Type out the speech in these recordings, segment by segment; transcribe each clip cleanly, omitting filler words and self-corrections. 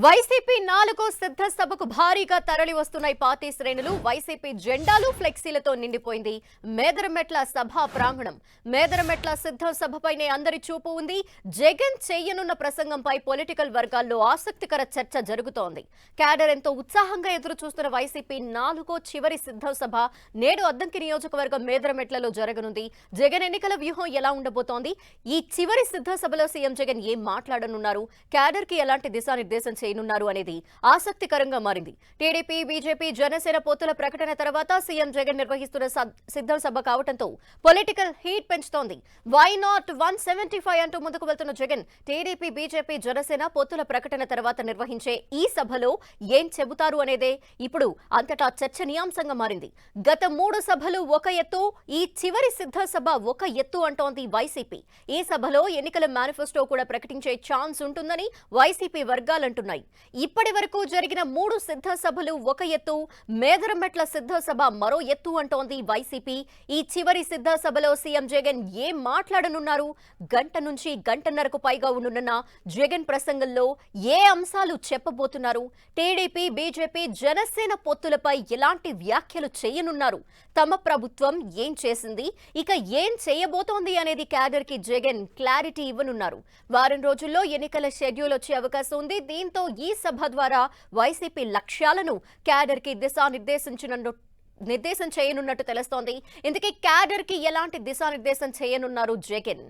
YCP 4వ సిద్ధ సభకు భారీగా తరలి వస్తున్నాయి పార్టీ శ్రేణులు. వైసీపీ జెండాలు ఫ్లెక్సీలతో నిండిపోయింది మేదరమెట్ల సభా ప్రాంగణం. మేదరమెట్ల సిద్ధ సభపైనే అందరి చూపు ఉంది. జగన్ చేయనున్న ప్రసంగంపై పొలిటికల్ వర్గాల్లో ఆసక్తికర చర్చ జరుగుతోంది. క్యాడర్ ఎంతో ఉత్సాహంగా ఎదురు చూస్తున్న వైసీపీ 4వ చివరి సిద్ధ సభ నేడు అద్దంకి నియోజకవర్గం మేదరమెట్లలో జరగనుంది. జగన్ ఎన్నికల వ్యూహం ఎలా ఉండబోతోంది? ఈ చివరి సిద్ధ సభలో సీఎం జగన్ ఏం మాట్లాడనున్నారు? క్యాడర్ కి ఎలాంటి దిశానిర్దేశం చేయనున్నారు అనేది ఆసక్తికరంగా మారింది. టీడీపీ, బీజేపీ, జనసేన పొత్తుల ప్రకటన తర్వాత సీఎం జగన్ నిర్వహిస్తున్న సిద్ధం సభ కావడంతో పొలిటికల్ హీట్ పెంచుతోంది. వై నాట్ 175 అంటూ ముందుకు వెళ్తున్న జగన్ టీడీపీ, బీజేపీ, జనసేన పొత్తుల ప్రకటన తర్వాత నిర్వహించే ఈ సభలో ఏం చెబుతారు అనేదే ఇప్పుడు అంతటా చర్చనీయాంశంగా మారింది. గత 3 సభలు ఒక ఎత్తు, ఈ చివరి సిద్ధ సభ ఒక ఎత్తు అంటోంది వైసీపీ. ఈ సభలో ఎన్నికల మేనిఫెస్టో కూడా ప్రకటించే ఛాన్స్ ఉంటుందని వైసీపీ వర్గాలంటున్నాయి. ఇప్పటి వరకు జరిగిన 3 సిద్ధ సభలు ఒక ఎత్తు, మేదరమెట్ల సిద్ధ సభ మరో ఎత్తు అంటోంది వైసీపీ. ఈ చివరి సిద్ధ సభలో సీఎం జగన్ ఏం మాట్లాడనున్నారు? గంట నుంచి గంటన్నరకు పైగా ఉండనున్న జగన్ ప్రసంగంలో ఏ అంశాలు చెప్పబోతున్నారు? టీడీపీ, బీజేపీ, జనసేన పొత్తులపై ఎలాంటి వ్యాఖ్యలు చేయనున్నారు? తమ ప్రభుత్వం ఏం చేసింది, ఇక ఏం చేయబోతోంది అనేది క్యాడర్ కి జగన్ క్లారిటీ ఇవ్వనున్నారు. వారం రోజుల్లో ఎన్నికల షెడ్యూల్ వచ్చే అవకాశం ఉంది. దీంతో ఈ సభ ద్వారా వైసీపీ లక్ష్యాలను క్యాడర్ కి నిర్దేశం చేయనున్నట్టు తెలుస్తోంది. ఇందుకే క్యాడర్ కి ఎలాంటి దిశానిర్దేశం చేయనున్నారు జగన్?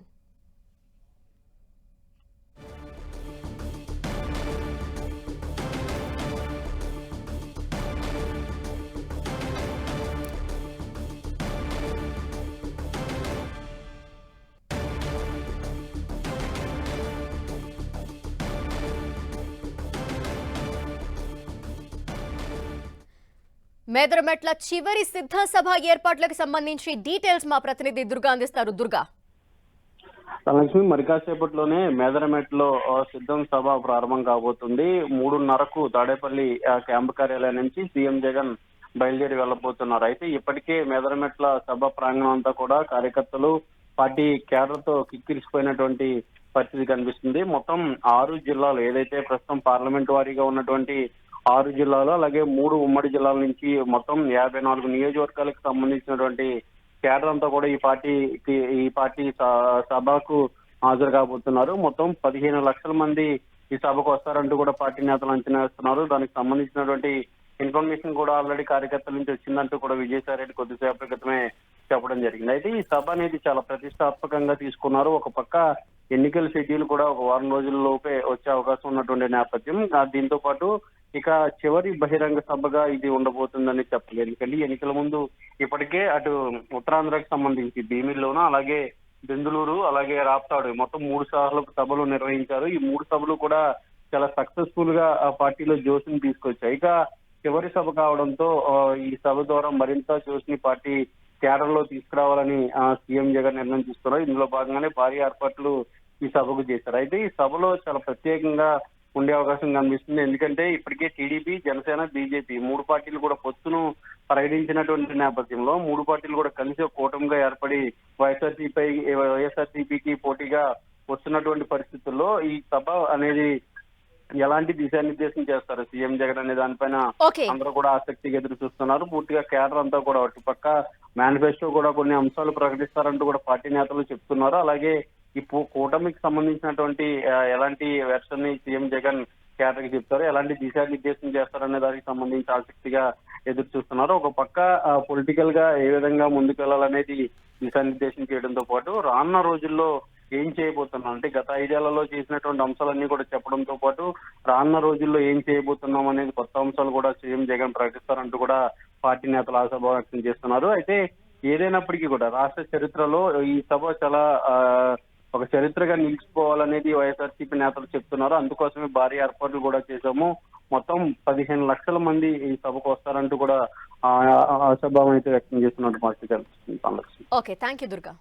మేదరమెట్ల చివరి సిద్ధ సభ ఏర్పాట్లకు సంబంధించి డీటెయిల్స్ మా ప్రతినిధి దుర్గా అందిస్తారు. దుర్గా, లక్ష్మి, మరి కాసేపట్లోనే మేదరమెట్లో సిద్ధం సభ ప్రారంభం కాబోతుంది. 3:30కు తాడేపల్లి క్యాంపు కార్యాలయం నుంచి సీఎం జగన్ బయలుదేరి వెళ్లబోతున్నారు. అయితే ఇప్పటికే మేదరమెట్ల సభ ప్రాంగణం అంతా కూడా కార్యకర్తలు, పార్టీ క్యాడర్ తో కిక్కిరిసిపోయినటువంటి పరిస్థితి కనిపిస్తుంది. మొత్తం 6 జిల్లాలు, ఏదైతే ప్రస్తుతం పార్లమెంట్ వారీగా ఉన్నటువంటి 6 జిల్లాలు, అలాగే 3 ఉమ్మడి జిల్లాల నుంచి మొత్తం 54 నియోజకవర్గాలకు సంబంధించినటువంటి క్యాడర్ అంతా కూడా ఈ పార్టీ సభకు హాజరు కాబోతున్నారు. మొత్తం 15 లక్షల మంది ఈ సభకు వస్తారంటూ కూడా పార్టీ నేతలు అంచనా వేస్తున్నారు. దానికి సంబంధించినటువంటి ఇన్ఫర్మేషన్ కూడా ఆల్రెడీ కార్యకర్తల నుంచి వచ్చిందంటూ కూడా విజయసాయి రెడ్డి కొద్దిసేపటి క్రితమే చెప్పడం జరిగింది. అయితే ఈ సభ అనేది చాలా ప్రతిష్టాత్మకంగా తీసుకున్నారు. ఒక పక్క ఎన్నికల షెడ్యూల్ కూడా ఒక వారం రోజుల్లోపే వచ్చే అవకాశం ఉన్నటువంటి నేపథ్యం. దీంతో పాటు ఇక చివరి బహిరంగ సభగా ఇది ఉండబోతుందని చెప్పలేదు. ఎందుకంటే ఎన్నికల ముందు ఇప్పటికే అటు ఉత్తరాంధ్రకు సంబంధించి భీమిల్లోనూ, అలాగే బెందులూరు, అలాగే రాప్తాడు మొత్తం 3 సార్లు సభలు నిర్వహించారు. ఈ 3 సభలు కూడా చాలా సక్సెస్ఫుల్ గా ఆ పార్టీలో జోష్ని తీసుకొచ్చాయి. ఇక చివరి సభ కావడంతో ఈ సభ ద్వారా మరింత జోష్ని పార్టీ క్యాడర్ లో తీసుకురావాలని సీఎం జగన్ నిర్ణయం తీసుకున్నారు. ఇందులో భాగంగానే భారీ ఏర్పాట్లు ఈ సభకు చేశారు. అయితే ఈ సభలో చాలా ప్రత్యేకంగా ఉండే అవకాశం కనిపిస్తుంది. ఎందుకంటే ఇప్పటికే టీడీపీ, జనసేన, బీజేపీ 3 పార్టీలు కూడా పొత్తును ప్రకటించినటువంటి నేపథ్యంలో 3 పార్టీలు కూడా కలిసి ఒక కూటమిగా ఏర్పడి వైఎస్ఆర్సీపీకి పోటీగా వస్తున్నటువంటి పరిస్థితుల్లో ఈ సభ అనేది ఎలాంటి దిశానిర్దేశం చేస్తారు సీఎం జగన్ అనే దానిపైన అందరూ కూడా ఆసక్తిగా ఎదురు చూస్తున్నారు. పూర్తిగా కేడర్ అంతా కూడా అటుపక్క మేనిఫెస్టో కూడా కొన్ని అంశాలు ప్రకటిస్తారంటూ కూడా పార్టీ నేతలు చెప్తున్నారు. అలాగే ఈ కూటమికి సంబంధించినటువంటి ఎలాంటి వెర్షన్ ని సీఎం జగన్ కేడర్ కి చెప్తారు, ఎలాంటి దిశానిర్దేశం చేస్తారనే దానికి సంబంధించి ఆసక్తిగా ఎదురు చూస్తున్నారు. ఒక పక్క పొలిటికల్ గా ఏ విధంగా ముందుకు వెళ్లాలనేది దిశానిర్దేశం చేయడంతో పాటు రానున్న రోజుల్లో ఏం చేయబోతున్నాం అంటే గత 5 ఏళ్లలో చేసినటువంటి అంశాలన్నీ కూడా చెప్పడంతో పాటు రానున్న రోజుల్లో ఏం చేయబోతున్నాం అనేది కొత్త అంశాలు కూడా సీఎం జగన్ ప్రకటిస్తారంటూ కూడా పార్టీ నేతలు ఆశాభావం వ్యక్తం చేస్తున్నారు. అయితే ఏదైనప్పటికీ కూడా రాష్ట్ర చరిత్రలో ఈ సభ చాలా ఒక చరిత్రగా నిలిచిపోవాలనేది వైఎస్ఆర్సీపీ నేతలు చెప్తున్నారు. అందుకోసమే భారీ ఏర్పాట్లు కూడా చేశాము. మొత్తం 15 లక్షల మంది ఈ సభకు వస్తారంటూ కూడా ఆశాభావం అయితే వ్యక్తం చేస్తున్నట్టు మాకు తెలుస్తుంది. Okay, thank you Durga.